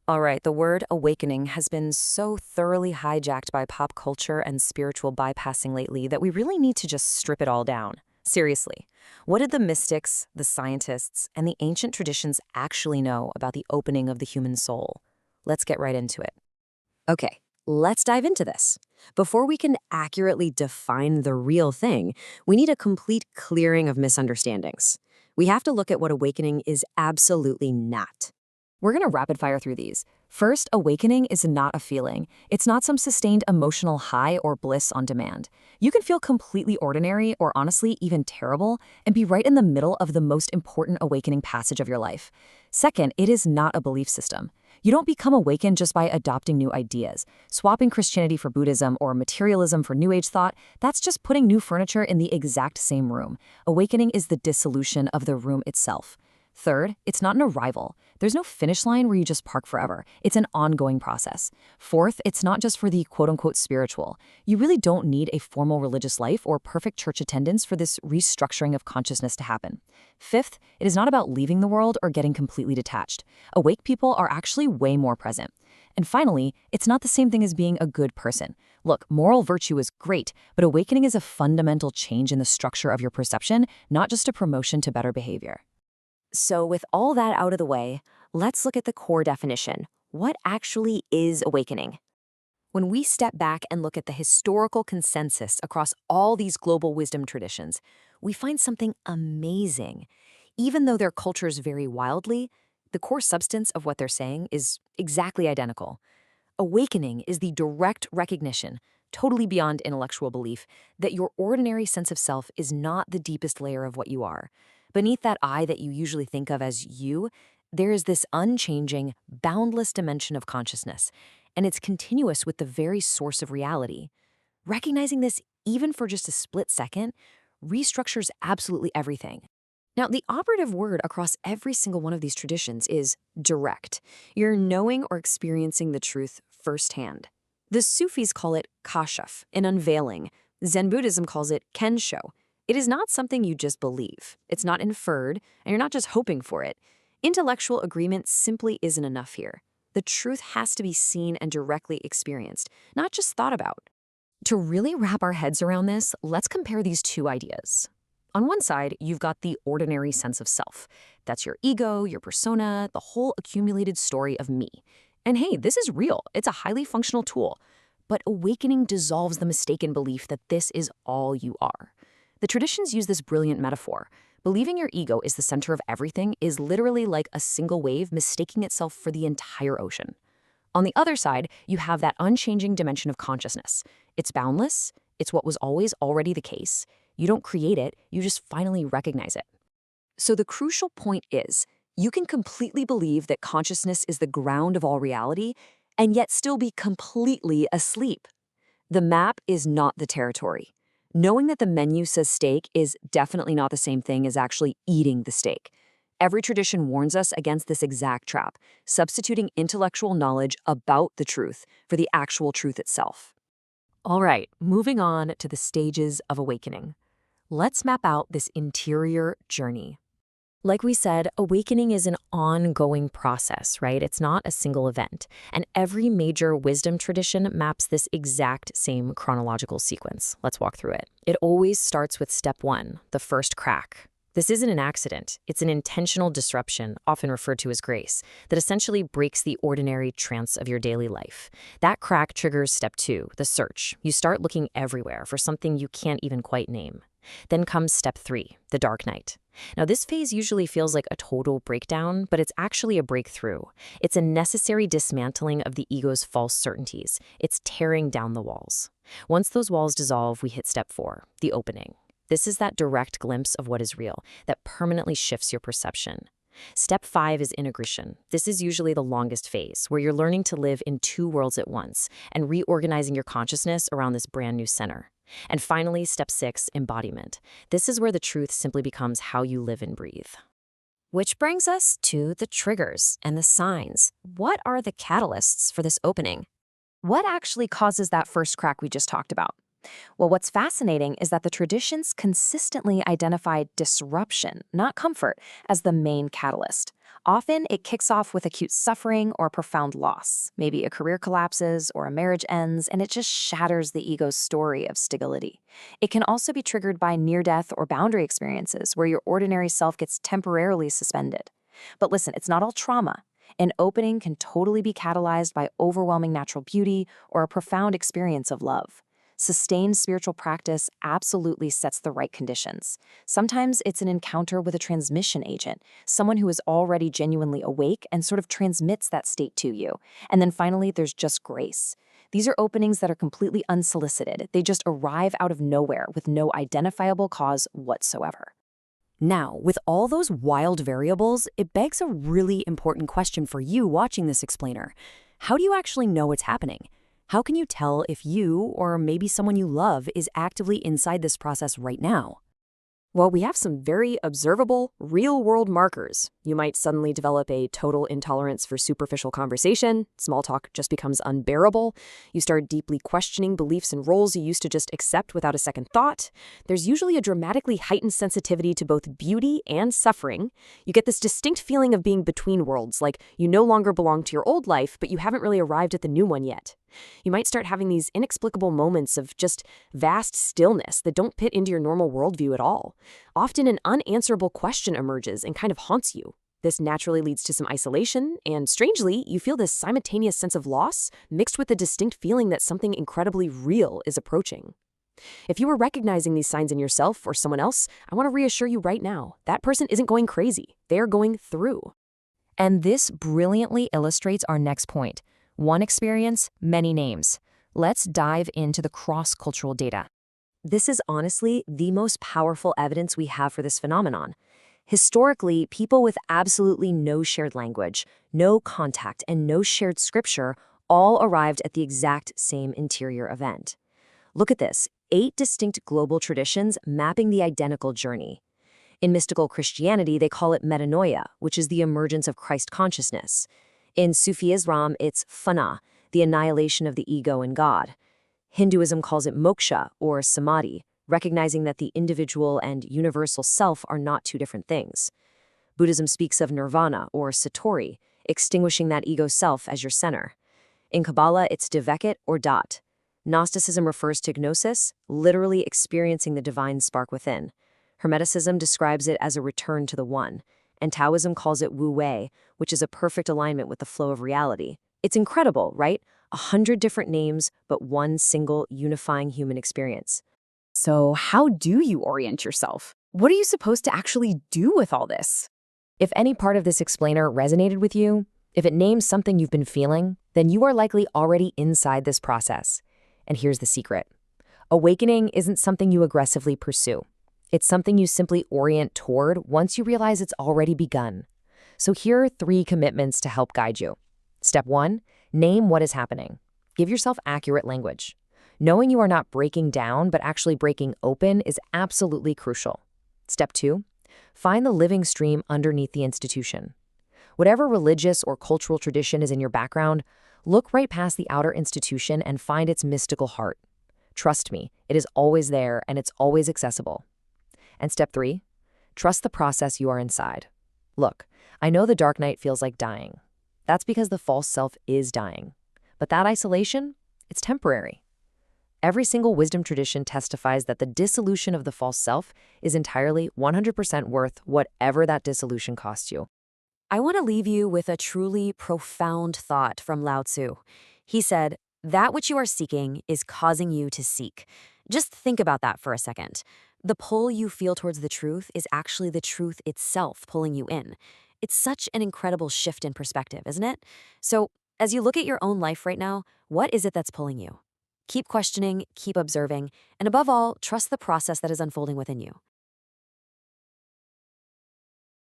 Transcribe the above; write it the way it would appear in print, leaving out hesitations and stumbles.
All right, the word awakening has been so thoroughly hijacked by pop culture and spiritual bypassing lately that we really need to just strip it all down. Seriously, what did the mystics, the scientists, and the ancient traditions actually know about the opening of the human soul? Let's get right into it. Okay, let's dive into this. Before we can accurately define the real thing, we need a complete clearing of misunderstandings. We have to look at what awakening is absolutely not. We're going to rapid fire through these. First, awakening is not a feeling. It's not some sustained emotional high or bliss on demand. You can feel completely ordinary or honestly even terrible and be right in the middle of the most important awakening passage of your life. Second, it is not a belief system. You don't become awakened just by adopting new ideas. Swapping Christianity for Buddhism or materialism for New Age thought, that's just putting new furniture in the exact same room. Awakening is the dissolution of the room itself. Third, it's not an arrival. There's no finish line where you just park forever. It's an ongoing process. Fourth, it's not just for the quote-unquote spiritual. You really don't need a formal religious life or perfect church attendance for this restructuring of consciousness to happen. Fifth, it is not about leaving the world or getting completely detached. Awake people are actually way more present. And finally, it's not the same thing as being a good person. Look, moral virtue is great, but awakening is a fundamental change in the structure of your perception, not just a promotion to better behavior. So, with all that out of the way, let's look at the core definition. What actually is awakening? When we step back and look at the historical consensus across all these global wisdom traditions, we find something amazing. Even though their cultures vary wildly, the core substance of what they're saying is exactly identical. Awakening is the direct recognition, totally beyond intellectual belief, that your ordinary sense of self is not the deepest layer of what you are. Beneath that I that you usually think of as you, there is this unchanging, boundless dimension of consciousness, and it's continuous with the very source of reality. Recognizing this, even for just a split second, restructures absolutely everything. Now, the operative word across every single one of these traditions is direct. You're knowing or experiencing the truth firsthand. The Sufis call it kashaf, an unveiling. Zen Buddhism calls it kensho. It is not something you just believe. It's not inferred, and you're not just hoping for it. Intellectual agreement simply isn't enough here. The truth has to be seen and directly experienced, not just thought about. To really wrap our heads around this, let's compare these two ideas. On one side, you've got the ordinary sense of self. That's your ego, your persona, the whole accumulated story of me. And hey, this is real. It's a highly functional tool. But awakening dissolves the mistaken belief that this is all you are. The traditions use this brilliant metaphor. Believing your ego is the center of everything is literally like a single wave mistaking itself for the entire ocean. On the other side, you have that unchanging dimension of consciousness. It's boundless. It's what was always already the case. You don't create it, you just finally recognize it. So the crucial point is, you can completely believe that consciousness is the ground of all reality, and yet still be completely asleep. The map is not the territory. Knowing that the menu says steak is definitely not the same thing as actually eating the steak. Every tradition warns us against this exact trap, substituting intellectual knowledge about the truth for the actual truth itself. All right, moving on to the stages of awakening. Let's map out this interior journey. Like we said, awakening is an ongoing process, right? It's not a single event. And every major wisdom tradition maps this exact same chronological sequence. Let's walk through it. It always starts with step one, the first crack. This isn't an accident. It's an intentional disruption, often referred to as grace, that essentially breaks the ordinary trance of your daily life. That crack triggers step two, the search. You start looking everywhere for something you can't even quite name. Then comes step three, the dark night. Now, this phase usually feels like a total breakdown, but it's actually a breakthrough. It's a necessary dismantling of the ego's false certainties. It's tearing down the walls. Once those walls dissolve, we hit step four, the opening. This is that direct glimpse of what is real that permanently shifts your perception. Step five is integration. This is usually the longest phase, where you're learning to live in two worlds at once and reorganizing your consciousness around this brand new center. And finally, step six, embodiment. This is where the truth simply becomes how you live and breathe. Which brings us to the triggers and the signs. What are the catalysts for this opening? What actually causes that first crack we just talked about? Well, what's fascinating is that the traditions consistently identify disruption, not comfort, as the main catalyst. Often, it kicks off with acute suffering or profound loss. Maybe a career collapses or a marriage ends, and it just shatters the ego's story of stability. It can also be triggered by near-death or boundary experiences where your ordinary self gets temporarily suspended. But listen, it's not all trauma. An opening can totally be catalyzed by overwhelming natural beauty or a profound experience of love. Sustained spiritual practice absolutely sets the right conditions. Sometimes it's an encounter with a transmission agent, someone who is already genuinely awake and sort of transmits that state to you. And then finally, there's just grace. These are openings that are completely unsolicited. They just arrive out of nowhere with no identifiable cause whatsoever. Now, with all those wild variables, it begs a really important question for you watching this explainer. How do you actually know what's happening? How can you tell if you, or maybe someone you love, is actively inside this process right now? Well, we have some very observable, real-world markers. You might suddenly develop a total intolerance for superficial conversation. Small talk just becomes unbearable. You start deeply questioning beliefs and roles you used to just accept without a second thought. There's usually a dramatically heightened sensitivity to both beauty and suffering. You get this distinct feeling of being between worlds, like you no longer belong to your old life, but you haven't really arrived at the new one yet. You might start having these inexplicable moments of just vast stillness that don't fit into your normal worldview at all. Often an unanswerable question emerges and kind of haunts you. This naturally leads to some isolation, and strangely, you feel this simultaneous sense of loss mixed with the distinct feeling that something incredibly real is approaching. If you are recognizing these signs in yourself or someone else, I want to reassure you right now, that person isn't going crazy. They're going through. And this brilliantly illustrates our next point. One experience, many names. Let's dive into the cross-cultural data. This is honestly the most powerful evidence we have for this phenomenon. Historically, people with absolutely no shared language, no contact, and no shared scripture all arrived at the exact same interior event. Look at this, 8 distinct global traditions mapping the identical journey. In mystical Christianity, they call it Metanoia, which is the emergence of Christ consciousness. In Sufi Islam, it's Fana, the annihilation of the ego and God. Hinduism calls it Moksha, or Samadhi, recognizing that the individual and universal self are not two different things. Buddhism speaks of Nirvana, or Satori, extinguishing that ego self as your center. In Kabbalah, it's Deveket, or Dot. Gnosticism refers to gnosis, literally experiencing the divine spark within. Hermeticism describes it as a return to the one. And Taoism calls it Wu Wei, which is a perfect alignment with the flow of reality. It's incredible, right? 100 different names, but one single unifying human experience. So how do you orient yourself? What are you supposed to actually do with all this? If any part of this explainer resonated with you, if it names something you've been feeling, then you are likely already inside this process. And here's the secret. Awakening isn't something you aggressively pursue. It's something you simply orient toward once you realize it's already begun. So here are 3 commitments to help guide you. Step 1, name what is happening. Give yourself accurate language. Knowing you are not breaking down, but actually breaking open is absolutely crucial. Step 2, find the living stream underneath the institution. Whatever religious or cultural tradition is in your background, look right past the outer institution and find its mystical heart. Trust me, it is always there and it's always accessible. And step 3, trust the process you are inside. Look, I know the dark night feels like dying. That's because the false self is dying. But that isolation, it's temporary. Every single wisdom tradition testifies that the dissolution of the false self is entirely 100% worth whatever that dissolution costs you. I want to leave you with a truly profound thought from Lao Tzu. He said, "That which you are seeking is causing you to seek." Just think about that for a second. The pull you feel towards the truth is actually the truth itself pulling you in. It's such an incredible shift in perspective, isn't it? So, as you look at your own life right now, what is it that's pulling you? Keep questioning, keep observing, and above all, trust the process that is unfolding within you.